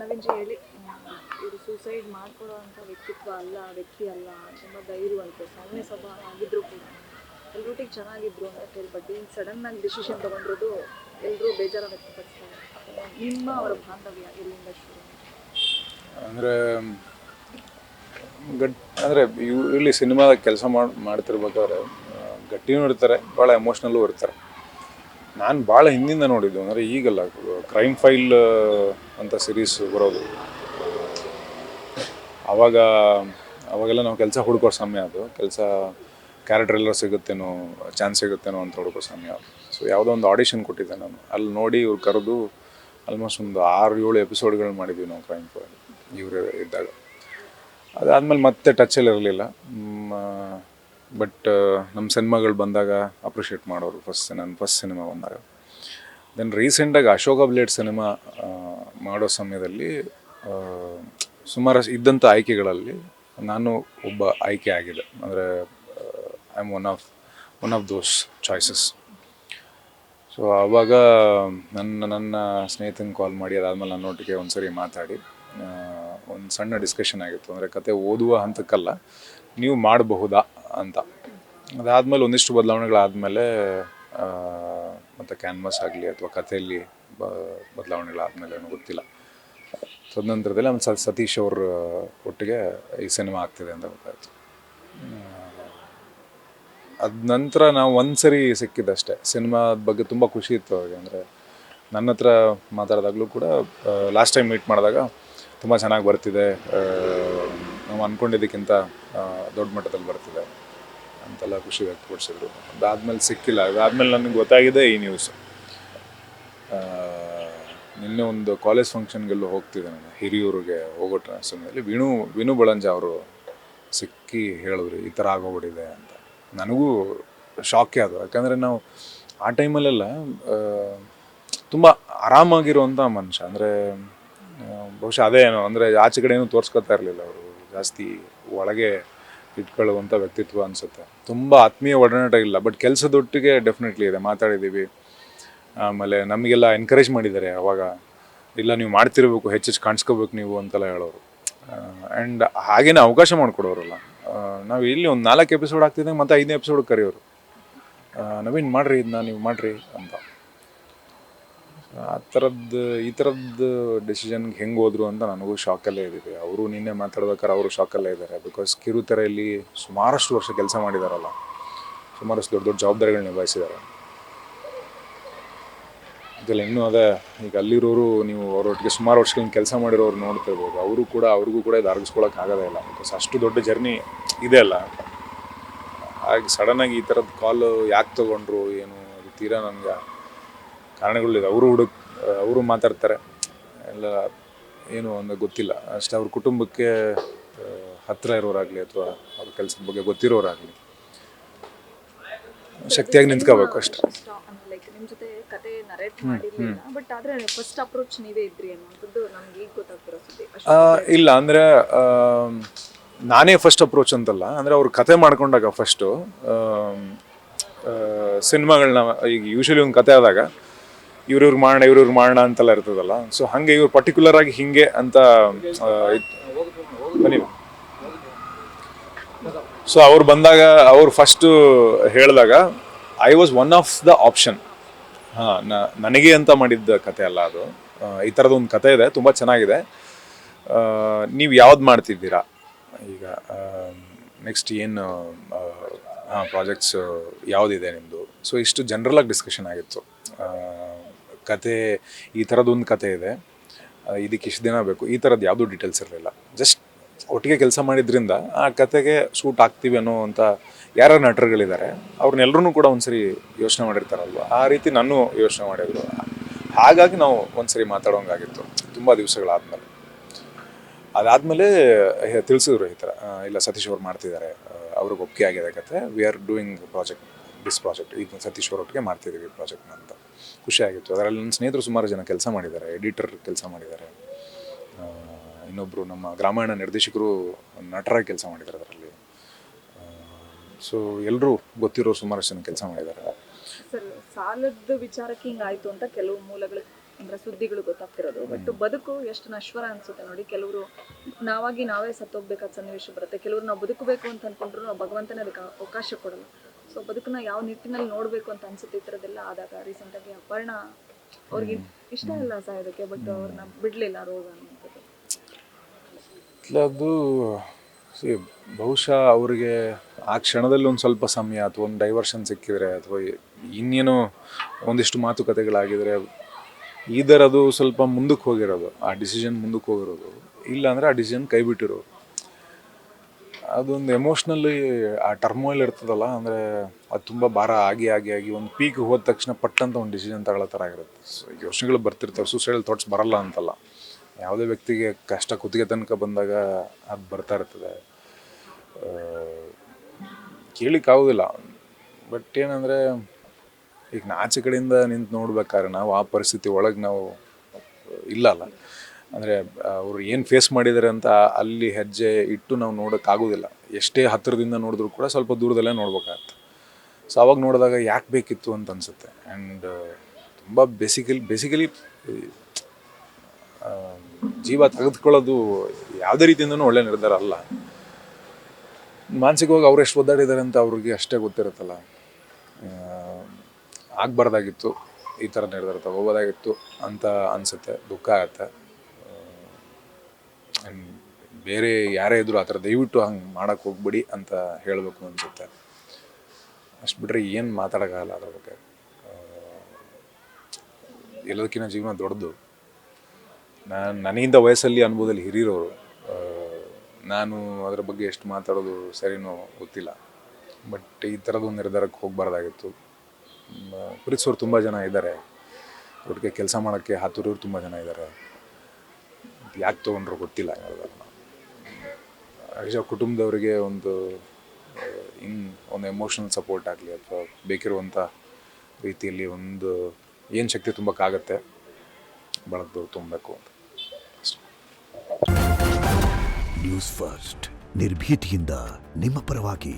Naveen G ಹೇಳಿ ಇವರು suicide ಮಾಡ್ಕೊಳ್ಳೋವಂಥ ವ್ಯಕ್ತಿ ಅಲ್ಲ ತುಂಬ ಧೈರ್ಯವಂತ ಸೌಮ್ಯ ಸ್ವಭಾವ ಆಗಿದ್ರು ಕೂಡ ಎಲ್ಲರೊಟ್ಟಿಗೆ ಚೆನ್ನಾಗಿದ್ರು ಅಂತ ಕೇಳ್ಪಟ್ಟು ಈಗ ಸಡನ್ನಾಗಿ ಡಿಸಿಷನ್ ತೊಗೊಂಡಿರೋದು ಎಲ್ಲರೂ ಬೇಜಾರ ವ್ಯಕ್ತಪಡಿಸ್ತಾರೆ. ನಿಮ್ಮ ಅವರ ಬಾಂಧವ್ಯ ಎಲ್ಲಿಂದ ಶುರು? ಅಂದರೆ ಅಂದರೆ ಇಲ್ಲಿ ಸಿನಿಮಾದ ಕೆಲಸ ಮಾಡ್ತಿರ್ಬೇಕಾದ್ರೆ ಗಟ್ಟಿನೂ ಇರ್ತಾರೆ, ಭಾಳ ಎಮೋಷ್ನಲ್ಲೂ ಇರ್ತಾರೆ. ನಾನು ಭಾಳ ಹಿಂದಿಂದ ನೋಡಿದ್ದು ಅಂದರೆ ಈಗಲ್ಲ, ಕ್ರೈಮ್ ಫೈಲ್ ಅಂತ ಸಿರೀಸ್ ಬರೋದು ಅವಾಗೆಲ್ಲ ನಾವು ಕೆಲಸ ಹುಡುಕೋ ಸಮಯ, ಅದು ಕೆಲಸ ಕ್ಯಾರೆಕ್ಟರ್ ಎಲ್ಲ ಸಿಗುತ್ತೇನೋ, ಚಾನ್ಸ್ ಸಿಗುತ್ತೇನೋ ಅಂತ ಹುಡುಕೋ ಸಮಯ. ಸೊ ಯಾವುದೋ ಒಂದು ಆಡಿಷನ್ ಕೊಟ್ಟಿದ್ದೆ ನಾನು, ಅಲ್ಲಿ ನೋಡಿ ಇವ್ರು ಕರೆದು ಆಲ್ಮೋಸ್ಟ್ ಒಂದು 6-7 ಎಪಿಸೋಡ್ಗಳು ಮಾಡಿದ್ವಿ ನಾವು ಕ್ರೈಮ್ ಫೈಲ್ ಇವರು ಇದ್ದಾಗ. ಅದಾದಮೇಲೆ ಮತ್ತೆ ಟಚಲ್ಲಿ ಇರಲಿಲ್ಲ. ಬಟ್ ನಮ್ಮ ಸಿನಿಮಾಗಳು ಬಂದಾಗ ಅಪ್ರಿಷಿಯೇಟ್ ಮಾಡೋರು ನನ್ನ ಫಸ್ಟ್ ಸಿನಿಮಾ ಬಂದಾಗ. ದೆನ್ ರೀಸೆಂಟಾಗಿ ಅಶೋಕ ಬ್ಲೇಡ್ ಸಿನಿಮಾ ಮಾಡೋ ಸಮಯದಲ್ಲಿ ಸುಮಾರು ಇದ್ದಂಥ ಆಯ್ಕೆಗಳಲ್ಲಿ ನಾನು ಒಬ್ಬ ಆಯ್ಕೆ ಆಗಿದೆ. ಅಂದರೆ I am one of those choices. So ಆವಾಗ ನನ್ನ ಸ್ನೇಹಿತನ ಕಾಲ್ ಮಾಡಿ ಅದಾದಮೇಲೆ ನನ್ನೊಟ್ಟಿಗೆ ಒಂದು ಸರಿ ಮಾತಾಡಿ ಒಂದು ಸಣ್ಣ ಡಿಸ್ಕಷನ್ ಆಗಿತ್ತು. ಅಂದರೆ ಕತೆ ಓದುವ ಹಂತಕ್ಕಲ್ಲ, ನೀವು ಮಾಡಬಹುದಾ ಅಂತ. ಅದಾದಮೇಲೆ ಒಂದಿಷ್ಟು ಬದಲಾವಣೆಗಳಾದಮೇಲೆ ಮತ್ತು ಕ್ಯಾನ್ವಾಸ್ ಆಗಲಿ ಅಥವಾ ಕಥೆಯಲ್ಲಿ ಬದಲಾವಣೆಗಳಾದಮೇಲೆ ಏನೋ ಗೊತ್ತಿಲ್ಲ. ತದನಂತರದಲ್ಲಿ ಆಮೇಲೆ ಸತೀಶ್ ಅವ್ರ ಒಟ್ಟಿಗೆ ಈ ಸಿನಿಮಾ ಆಗ್ತಿದೆ ಅಂತ ಗೊತ್ತಾಯಿತು. ಅದ ನಂತರ ನಾವು ಒಂದು ಸರಿ ಸಿಕ್ಕಿದ್ದಷ್ಟೇ. ಸಿನಿಮಾದ ಬಗ್ಗೆ ತುಂಬ ಖುಷಿ ಇತ್ತು ಅವಾಗ. ಅಂದರೆ ನನ್ನ ಹತ್ರ ಮಾತಾಡಿದಾಗಲೂ ಕೂಡ ಲಾಸ್ಟ್ ಟೈಮ್ ಮೀಟ್ ಮಾಡಿದಾಗ ತುಂಬ ಚೆನ್ನಾಗಿ ಬರ್ತಿದೆ, ನಾವು ಅಂದ್ಕೊಂಡಿದ್ದಕ್ಕಿಂತ ದೊಡ್ಡ ಮಟ್ಟದಲ್ಲಿ ಬರ್ತಿದೆ ಅಂತೆಲ್ಲ ಖುಷಿ ವ್ಯಕ್ತಪಡಿಸಿದ್ರು. ಅದಾದಮೇಲೆ ಸಿಕ್ಕಿಲ್ಲ. ಅದಾದಮೇಲೆ ನನಗೆ ಗೊತ್ತಾಗಿದೆ ಈ ನ್ಯೂಸ್. ನಿನ್ನೆ ಒಂದು ಕಾಲೇಜ್ ಫಂಕ್ಷನ್ಗೆಲ್ಲೂ ಹೋಗ್ತಿದ್ದೆ ನಾನು, ಹಿರಿಯೂರಿಗೆ ಹೋಗೋ ಸಮಯದಲ್ಲಿ ವಿನು ಬಳಂಜ ಅವರು ಸಿಕ್ಕಿ ಹೇಳಿದ್ರು ಈ ಥರ ಆಗೋಗ್ಬಿಟ್ಟಿದೆ ಅಂತ. ನನಗೂ ಶಾಕೇ ಅದು. ಯಾಕಂದರೆ ನಾವು ಆ ಟೈಮಲ್ಲೆಲ್ಲ ತುಂಬ ಆರಾಮಾಗಿರುವಂಥ ಮನುಷ್ಯ. ಅಂದರೆ ಬಹುಶಃ ಅದೇ ಏನೋ, ಅಂದರೆ ಆಚೆ ಕಡೆ ಏನೂ ತೋರಿಸ್ಕೊತಾ ಇರಲಿಲ್ಲ ಅವರು, ಜಾಸ್ತಿ ಒಳಗೆ ಇಟ್ಕೊಳ್ಳುವಂಥ ವ್ಯಕ್ತಿತ್ವ ಅನಿಸುತ್ತೆ. ತುಂಬ ಆತ್ಮೀಯ ಒಡನಾಟ ಇಲ್ಲ, ಬಟ್ ಕೆಲಸದೊಟ್ಟಿಗೆ ಡೆಫಿನೆಟ್ಲಿ ಇದೆ. ಮಾತಾಡಿದ್ದೀವಿ, ಆಮೇಲೆ ನಮಗೆಲ್ಲ ಎನ್ಕರೇಜ್ ಮಾಡಿದ್ದಾರೆ ಅವಾಗ. ಇಲ್ಲ ನೀವು ಮಾಡ್ತಿರ್ಬೇಕು, ಹೆಚ್ಚೆಚ್ಚು ಕಾಣಿಸ್ಕೋಬೇಕು ನೀವು ಅಂತೆಲ್ಲ ಹೇಳೋರು. ಆ್ಯಂಡ್ ಹಾಗೇನೆ ಅವಕಾಶ ಮಾಡಿಕೊಡೋರಲ್ಲ. ನಾವು ಇಲ್ಲಿ ಒಂದು 4 ಎಪಿಸೋಡ್ ಆಗ್ತಿದ್ದೆ ಮತ್ತು 5ನೇ ಎಪಿಸೋಡ್ ಕರೆಯೋರು, ನವೀನ್ ಮಾಡಿರಿ ಇದನ್ನ, ನೀವು ಮಾಡಿರಿ ಅಂತ. ಈ ಥರದ್ದು ಡೆಸಿಷನ್ಗೆ ಹೆಂಗೆ ಹೋದ್ರು ಅಂತ ನನಗೂ ಶಾಕಲ್ಲೇ ಇದ್ದೀವಿ. ಅವರು ನಿನ್ನೆ ಮಾತಾಡ್ಬೇಕಾದ್ರೆ ಅವರು ಶಾಕಲ್ಲೇ ಇದ್ದಾರೆ. ಬಿಕಾಸ್ ಕಿರುತೆರೆಯಲ್ಲಿ ಸುಮಾರಷ್ಟು ವರ್ಷ ಕೆಲಸ ಮಾಡಿದಾರಲ್ಲ, ಸುಮಾರಷ್ಟು ದೊಡ್ಡ ದೊಡ್ಡ ಜವಾಬ್ದಾರಿಗಳು ನಿಭಾಯಿಸಿದ್ದಾರೆ. ಇದೆಲ್ಲ ಇನ್ನೂ ಅದೇ, ಈಗ ಅಲ್ಲಿರೋರು ನೀವು ಅವರೊಟ್ಟಿಗೆ ಸುಮಾರು ವರ್ಷಗಳಿಂದ ಕೆಲಸ ಮಾಡಿರೋರು ನೋಡ್ತಿರ್ಬೋದು. ಅವ್ರಿಗೂ ಕೂಡ ಇದು ಅರಗಿಸ್ಕೊಳಕ್ಕೆ ಆಗೋದೇ ಇಲ್ಲ. ಬಿಕಾಸ್ ಅಷ್ಟು ದೊಡ್ಡ ಜರ್ನಿ ಇದೆ ಅಲ್ಲ. ಹಾಗೆ ಸಡನ್ನಾಗಿ ಈ ಥರದ್ದು ಕಾಲು ಯಾಕೆ ತೊಗೊಂಡ್ರು ಏನು, ಅದು ತೀರಾ ನನಗೆ ಕಾರಣಗಳಿದೆ. ಅವರು ಮಾತಾಡ್ತಾರೆ ಎಲ್ಲ, ಏನು ಒಂದು ಗೊತ್ತಿಲ್ಲ ಅಷ್ಟೇ. ಅವ್ರ ಕುಟುಂಬಕ್ಕೆ ಹತ್ತಿರ ಇರೋರಾಗಲಿ ಅಥವಾ ಅವ್ರ ಕೆಲಸದ ಬಗ್ಗೆ ಗೊತ್ತಿರೋರಾಗಲಿ ಶಕ್ತಿಯಾಗಿ ನಿಂತ್ಕೋಬೇಕು ಅಷ್ಟೇ. ನಿಮ್ಮ ಜೊತೆ ಕತೆ ನರೇಟ್ ಮಾಡಿರಲಿಲ್ಲ, ಬಟ್ ಆದರೆ ಫಸ್ಟ್ ಅಪ್ರೋಚ್ ನೀವೇ ಇದ್ರಿ ಅನ್ನೋಂಥದ್ದು ನಮ್ಗೆ ಈಗ ಗೊತ್ತಾಗ್ತಿರೋ ಸುದ್ದಿ. ಇಲ್ಲ ಅಂದರೆ ನಾನೇ ಫಸ್ಟ್ ಅಪ್ರೋಚ್ ಅಂತಲ್ಲ. ಅಂದರೆ ಅವ್ರು ಕತೆ ಮಾಡ್ಕೊಂಡಾಗ ಫಸ್ಟು ಸಿನಿಮಾಗಳನ್ನ, ಈಗ ಯೂಶ್ವಲಿ ಒಂದು ಕತೆ ಆದಾಗ ಇವ್ರಿಗೆ ಮಾಡೋಣ ಅಂತೆಲ್ಲ ಇರ್ತದಲ್ಲ. ಸೊ ಹಾಗೆ ಇವ್ರು ಪರ್ಟಿಕ್ಯುಲರ್ ಆಗಿ ಹಿಂಗೆ ಅಂತ ಬನ್ನಿ. ಸೊ ಅವ್ರು ಬಂದಾಗ ಅವ್ರು ಫಸ್ಟು ಹೇಳಿದಾಗ I was one of the option. ನನಗೆ ಅಂತ ಮಾಡಿದ್ದ ಕತೆ ಅಲ್ಲ ಅದು. ಈ ಥರದ್ದು ಒಂದು ಕತೆ ಇದೆ, ತುಂಬ ಚೆನ್ನಾಗಿದೆ, ನೀವು ಯಾವ್ದು ಮಾಡ್ತಿದ್ದೀರಾ ಈಗ, ನೆಕ್ಸ್ಟ್ ಏನು ಪ್ರಾಜೆಕ್ಟ್ಸ್ ಯಾವುದಿದೆ ನಿಮ್ಮದು. ಸೊ ಇಷ್ಟು ಜನರಲಾಗಿ ಡಿಸ್ಕಷನ್ ಆಗಿತ್ತು. ಕತೆ ಈ ಥರದ್ದೊಂದು ಕತೆ ಇದೆ, ಇದಕ್ಕೆ ಇಷ್ಟು ದಿನ ಬೇಕು, ಈ ಥರದ್ದು ಯಾವುದೂ ಡೀಟೇಲ್ಸ್ ಇರಲಿಲ್ಲ. ಜಸ್ಟ್ ಒಟ್ಟಿಗೆ ಕೆಲಸ ಮಾಡಿದ್ರಿಂದ ಆ ಕತೆಗೆ ಸೂಟ್ ಆಗ್ತೀವಿ ಅನ್ನೋ ಅಂತ ಯಾರು ನಟರುಗಳಿದ್ದಾರೆ ಅವ್ರನ್ನೆಲ್ಲರೂ ಕೂಡ ಒಂದ್ಸರಿ ಯೋಚನೆ ಮಾಡಿರ್ತಾರಲ್ವ, ಆ ರೀತಿ ನಾನು ಯೋಚನೆ ಮಾಡಿದ್ರು. ಹಾಗಾಗಿ ನಾವು ಒಂದ್ಸರಿ ಮಾತಾಡೋಂಗಾಗಿತ್ತು ತುಂಬ ದಿವಸಗಳಾದಮೇಲೆ. ಅದಾದಮೇಲೆ ತಿಳಿಸಿದ್ರು ಈ ಥರ, ಇಲ್ಲ ಸತೀಶ್ ಅವ್ರು ಮಾಡ್ತಿದ್ದಾರೆ, ಅವ್ರಿಗೆ ಒಪ್ಪಿಗೆ ಆಗಿದೆ ಕತೆ, we are doing this project, ಈಗ ಸತೀಶ್ ಅವರೊಟ್ಟಿಗೆ ಮಾಡ್ತಿದ್ದೀವಿ ಪ್ರಾಜೆಕ್ಟ್ನ ಅಂತ. ಖುಷಿಯಾಗಿತ್ತು. ಅದರಲ್ಲಿ ನನ್ನ ಸ್ನೇಹಿತರು ಸುಮಾರು ಜನ ಕೆಲಸ ಮಾಡಿದ್ದಾರೆ, ಎಡಿಟರ್ ಕೆಲಸ ಮಾಡಿದ್ದಾರೆ, ಇನ್ನೊಬ್ಬರು ನಮ್ಮ ಗ್ರಾಮಾಯಣ ನಿರ್ದೇಶಕರು ನಟರಾಗಿ ಕೆಲಸ ಮಾಡಿದ್ದಾರೆ ಅದರಲ್ಲಿ. ಸೊ ಎಲ್ಲರೂ ಗೊತ್ತಿರೋ ಸುಮಾರು ಜನ ಕೆಲಸ ಮಾಡಿದ್ದಾರೆ. ಸರ್, ಸಾಲದ ವಿಚಾರಕ್ಕೆ ಹಿಂಗಾಯಿತು ಅಂತ ಕೆಲವು ಮೂಲಗಳು ಅಂದರೆ ಸುದ್ದಿಗಳು ಗೊತ್ತಾಗ್ತಿರೋದು. ಬಟ್ ಬದುಕು ಎಷ್ಟು ನಶ್ವರ ಅನಿಸುತ್ತೆ ನೋಡಿ. ಕೆಲವರು ನಾವೇ ಸತ್ತೋಗ್ಬೇಕಾದ ಸನ್ನಿವೇಶ ಬರುತ್ತೆ. ಕೆಲವರು ನಾವು ಬದುಕಬೇಕು ಅಂತ ಅಂದ್ಕೊಂಡ್ರು ನಾವು ಭಗವಂತನೇ ಅದಕ್ಕೆ ಅವಕಾಶ ಕೊಡಲ್ಲ. ಸೊ ಬದುಕನ್ನ ಯಾವ ನಿಟ್ಟಿನಲ್ಲಿ ನೋಡಬೇಕು ಅಂತ ಅನಿಸುತ್ತೆ ಈ ಥರದ್ದೆಲ್ಲ ಆದಾಗ. ರೀಸೆಂಟಾಗಿ ಅಪರ್ಣ ಅವ್ರಿಗೆ ಇಷ್ಟ ಇಲ್ಲ ಸಾಯೋದಕ್ಕೆ, ಬಟ್ ಅವ್ರನ್ನ ಬಿಡಲಿಲ್ಲ ರೋಗ ಅನ್ನೋಂಥದ್ದು. ಅದು ಬಹುಶಃ ಅವರಿಗೆ ಆ ಕ್ಷಣದಲ್ಲಿ ಒಂದು ಸ್ವಲ್ಪ ಸಮಯ ಅಥವಾ ಒಂದು ಡೈವರ್ಷನ್ ಸಿಕ್ಕಿದ್ರೆ ಅಥವಾ ಇನ್ನೇನೋ ಒಂದಿಷ್ಟು ಮಾತುಕತೆಗಳಾಗಿದ್ರೆ ಈದರ್ ಅದು ಸ್ವಲ್ಪ ಮುಂದಕ್ಕೆ ಹೋಗಿರೋದು, ಆ ಡಿಸಿಷನ್ ಮುಂದಕ್ಕೆ ಹೋಗಿರೋದು. ಇಲ್ಲ ಅಂದರೆ ಆ ಡಿಸಿಷನ್ ಕೈ ಬಿಟ್ಟಿರೋದು. ಅದೊಂದು ಎಮೋಷ್ನಲಿ ಆ ಟರ್ಮೋಯಿಲ್ ಇರ್ತದಲ್ಲ, ಅಂದರೆ ಅದು ತುಂಬ ಭಾರ ಆಗಿ ಒಂದು ಪೀಕ್ ಹೋದ ತಕ್ಷಣ ಪಟ್ಟಂತ ಒಂದು ಡಿಸಿಷನ್ ತಗೊಳ್ಳೋ ಥರ ಆಗಿರುತ್ತೆ. ಸೊ ಯೋಚನೆಗಳು ಬರ್ತಿರ್ತವೆ. ಸೂಸೈಡಲ್ ಥಾಟ್ಸ್ ಬರಲ್ಲ ಅಂತಲ್ಲ, ಯಾವುದೇ ವ್ಯಕ್ತಿಗೆ ಕಷ್ಟ ಕುತ್ತಿಗೆ ತನಕ ಬಂದಾಗ ಅದು ಬರ್ತಾ ಇರ್ತದೆ. ಕೇಳಿಕ್ಕಾಗೋದಿಲ್ಲ. ಬಟ್ ಏನಂದರೆ ಈಗ ಆಚೆ ಕಡೆಯಿಂದ ನಿಂತು ನೋಡ್ಬೇಕಾದ್ರೆ ನಾವು ಆ ಪರಿಸ್ಥಿತಿ ಒಳಗೆ ನಾವು ಇಲ್ಲಲ್ಲ. ಅಂದರೆ ಅವರು ಏನು ಫೇಸ್ ಮಾಡಿದ್ದಾರೆ ಅಂತ ಅಲ್ಲಿ ಹೆಜ್ಜೆ ಇಟ್ಟು ನಾವು ನೋಡೋಕ್ಕಾಗೋದಿಲ್ಲ. ಎಷ್ಟೇ ಹತ್ತಿರದಿಂದ ನೋಡಿದ್ರು ಕೂಡ ಸ್ವಲ್ಪ ದೂರದಲ್ಲೇ ನೋಡ್ಬೇಕಾಗತ್ತೆ. ಸೊ ಅವಾಗ ನೋಡಿದಾಗ ಯಾಕೆ ಬೇಕಿತ್ತು ಅಂತ ಅನಿಸುತ್ತೆ. ಆ್ಯಂಡ್ ತುಂಬ ಬೇಸಿಕಲಿ ಜೀವ ತೆಗೆದುಕೊಳ್ಳೋದು ಯಾವುದೇ ರೀತಿಯಿಂದನೂ ಒಳ್ಳೆ ನಿರ್ಧಾರ ಅಲ್ಲ. ಮಾನಸಿಕವಾಗಿ ಅವ್ರು ಎಷ್ಟು ಒದ್ದಾಡಿದ್ದಾರೆ ಅಂತ ಅವ್ರಿಗೆ ಅಷ್ಟೇ ಗೊತ್ತಿರುತ್ತಲ್ಲ. ಆಗಬಾರ್ದಾಗಿತ್ತು, ಈ ಥರ ನಿರ್ಧಾರ ತಗೋಬೋದಾಗಿತ್ತು ಅಂತ ಅನಿಸುತ್ತೆ. ದುಃಖ ಆಗುತ್ತೆ. ಆ್ಯಂಡ್ ಬೇರೆ ಯಾರೇ ಇದ್ದರೂ ಆ ಥರ ದಯವಿಟ್ಟು ಹಂಗೆ ಮಾಡೋಕ್ಕೆ ಹೋಗ್ಬಿಡಿ ಅಂತ ಹೇಳಬೇಕು ಅನಿಸುತ್ತೆ. ಅಷ್ಟು ಬಿಟ್ಟರೆ ಏನು ಮಾತಾಡೋಕ್ಕಾಗಲ್ಲ ಅದ್ರ ಬಗ್ಗೆ. ಎಲ್ಲದಕ್ಕಿಂತ ಜೀವನ ದೊಡ್ಡದು. ನನಗಿಂತ ವಯಸ್ಸಲ್ಲಿ ಅನುಭವದಲ್ಲಿ ಹಿರಿಯರೋರು. ನಾನು ಅದರ ಬಗ್ಗೆ ಎಷ್ಟು ಮಾತಾಡೋದು ಸರಿನೋ ಗೊತ್ತಿಲ್ಲ. ಬಟ್ ಈ ಥರದೊಂದು ನಿರ್ಧಾರಕ್ಕೆ ಹೋಗಬಾರ್ದಾಗಿತ್ತು. ಪ್ರೀತಿಸೋರು ತುಂಬ ಜನ ಇದ್ದಾರೆ, ಒಟ್ಟಿಗೆ ಕೆಲಸ ಮಾಡೋಕ್ಕೆ ಹಾತುರೋರು ತುಂಬ ಜನ ಇದ್ದಾರೆ. ಯಾಕೆ ತೊಗೊಂಡ್ರು ಗೊತ್ತಿಲ್ಲ. ಹೇಳಿದಾಗ ಕುಟುಂಬದವರಿಗೆ ಒಂದು ಎಮೋಷನಲ್ ಸಪೋರ್ಟ್ ಆಗಲಿ ಅಥವಾ ಬೇಕಿರುವಂಥ ರೀತಿಯಲ್ಲಿ ಒಂದು ಏನು ಶಕ್ತಿ ತುಂಬಕ್ಕಾಗತ್ತೆ ಬಳಗದವ್ರು ತುಂಬಬೇಕು ಅಂತ. ನ್ಯೂಸ್ ಫಸ್ಟ್ ನಿರ್ಭೀತಿಯಿಂದ ನಿಮ್ಮ ಪರವಾಗಿ.